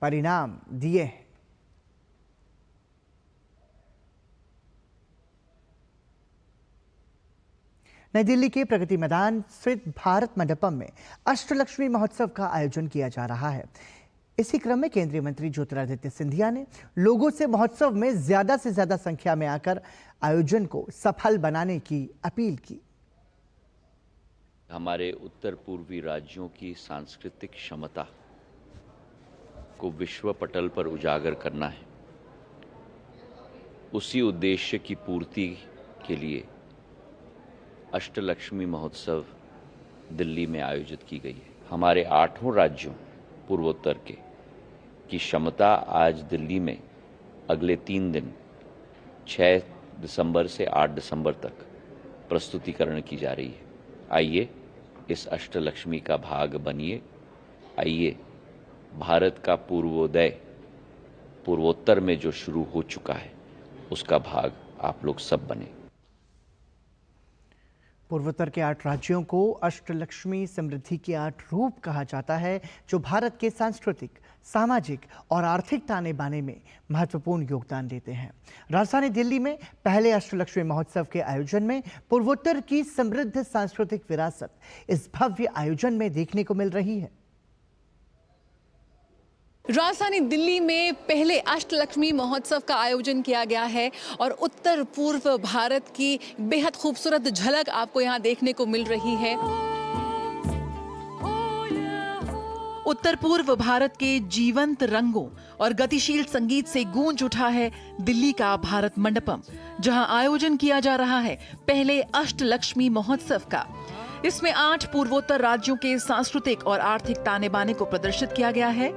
परिणाम दिए हैं। नई दिल्ली के प्रगति मैदान स्थित भारत मंडपम में अष्टलक्ष्मी महोत्सव का आयोजन किया जा रहा है। इसी क्रम में केंद्रीय मंत्री ज्योतिरादित्य सिंधिया ने लोगों से महोत्सव में ज्यादा से ज्यादा संख्या में आकर आयोजन को सफल बनाने की अपील की। हमारे उत्तर पूर्वी राज्यों की सांस्कृतिक क्षमता को विश्व पटल पर उजागर करना है। उसी उद्देश्य की पूर्ति के लिए अष्टलक्ष्मी महोत्सव दिल्ली में आयोजित की गई है। हमारे 8 राज्यों पूर्वोत्तर के की क्षमता आज दिल्ली में अगले 3 दिन 6 दिसंबर से 8 दिसंबर तक प्रस्तुतिकरण की जा रही है। आइए इस अष्टलक्ष्मी का भाग बनिए। आइए भारत का पूर्वोदय पूर्वोत्तर में जो शुरू हो चुका है उसका भाग आप लोग सब बने। पूर्वोत्तर के 8 राज्यों को अष्टलक्ष्मी समृद्धि के 8 रूप कहा जाता है, जो भारत के सांस्कृतिक, सामाजिक और आर्थिक ताने बाने में महत्वपूर्ण योगदान देते हैं। राजधानी दिल्ली में पहले अष्टलक्ष्मी महोत्सव के आयोजन में पूर्वोत्तर की समृद्ध सांस्कृतिक विरासत इस भव्य आयोजन में देखने को मिल रही है। राजधानी दिल्ली में पहले अष्टलक्ष्मी महोत्सव का आयोजन किया गया है और उत्तर पूर्व भारत की बेहद खूबसूरत झलक आपको यहाँ देखने को मिल रही है। उत्तर पूर्व भारत के जीवंत रंगों और गतिशील संगीत से गूंज उठा है दिल्ली का भारत मंडपम, जहां आयोजन किया जा रहा है पहले अष्टलक्ष्मी महोत्सव का। इसमें 8 पूर्वोत्तर राज्यों के सांस्कृतिक और आर्थिक ताने बाने को प्रदर्शित किया गया है।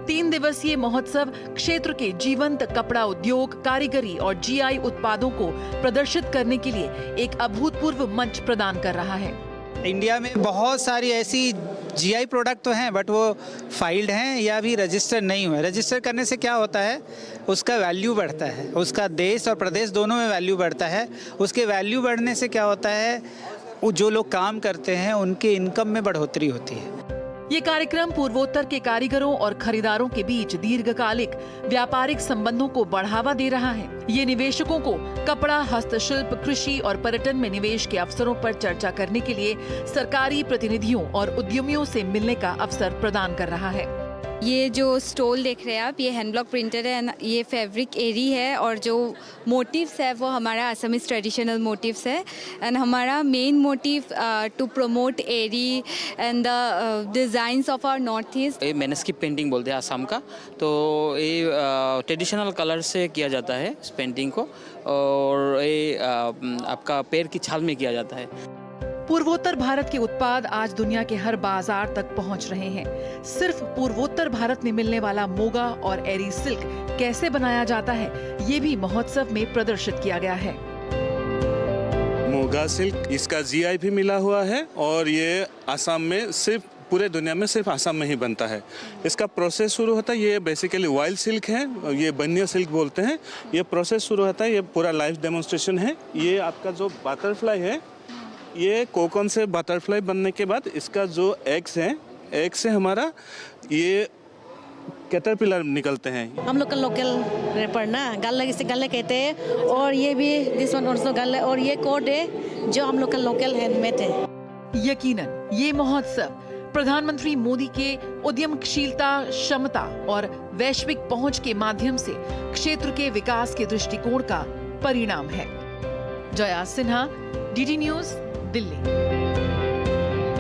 3 दिवसीय महोत्सव क्षेत्र के जीवंत कपड़ा उद्योग, कारीगरी और जीआई उत्पादों को प्रदर्शित करने के लिए एक अभूतपूर्व मंच प्रदान कर रहा है। इंडिया में बहुत सारी ऐसी जीआई प्रोडक्ट तो हैं, बट वो फाइल्ड हैं या भी रजिस्टर नहीं हुए। रजिस्टर करने से क्या होता है, उसका वैल्यू बढ़ता है, उसका देश और प्रदेश दोनों में वैल्यू बढ़ता है। उसके वैल्यू बढ़ने से क्या होता है, जो लोग काम करते हैं उनके इनकम में बढ़ोतरी होती है। ये कार्यक्रम पूर्वोत्तर के कारीगरों और खरीदारों के बीच दीर्घकालिक व्यापारिक संबंधों को बढ़ावा दे रहा है। ये निवेशकों को कपड़ा, हस्तशिल्प, कृषि और पर्यटन में निवेश के अवसरों पर चर्चा करने के लिए सरकारी प्रतिनिधियों और उद्यमियों से मिलने का अवसर प्रदान कर रहा है। ये जो स्टॉल देख रहे हैं आप, ये हैंड ब्लॉक प्रिंटर है, ये फैब्रिक एरी है और जो मोटिव्स है वो हमारा असमीज ट्रेडिशनल मोटिव्स है। एंड हमारा main motive to promote Eri and the designs of our north east. ये मैनस्क्रिप्ट पेंटिंग बोलते हैं असम का, तो ये ट्रेडिशनल कलर से किया जाता है इस पेंटिंग को, और ये आपका पैर की छाल में किया जाता है। पूर्वोत्तर भारत के उत्पाद आज दुनिया के हर बाजार तक पहुंच रहे हैं। सिर्फ पूर्वोत्तर भारत में मिलने वाला मोगा और एरी सिल्क कैसे बनाया जाता है, ये भी महोत्सव में प्रदर्शित किया गया है। मोगा सिल्क, इसका जीआई भी मिला हुआ है और ये असम में सिर्फ, पूरे दुनिया में सिर्फ असम में ही बनता है। इसका प्रोसेस शुरू होता है, ये बेसिकली वाइल्ड सिल्क है, ये बनिया सिल्क बोलते हैं। ये प्रोसेस शुरू होता है, ये पूरा लाइव डेमोन्स्ट्रेशन है। ये आपका जो बटरफ्लाई है, ये कोकन से बटरफ्लाई बनने के बाद इसका जो एग्स हैं, एग से हमारा ये कैटरपिलर निकलते हैं। हम लोग का लोकल रेपर ना गल्ला, इसे गल्ला कहते हैं, और ये भी दिस वन आल्सो गल्ला, और ये कोड है जो हम लोग का लोकल हैंडमेड है। यकीनन ये महोत्सव प्रधानमंत्री मोदी के उद्यमशीलता, क्षमता और वैश्विक पहुंच के माध्यम से क्षेत्र के विकास के दृष्टिकोण का परिणाम है। Jaya Sinha, DD news, Delhi.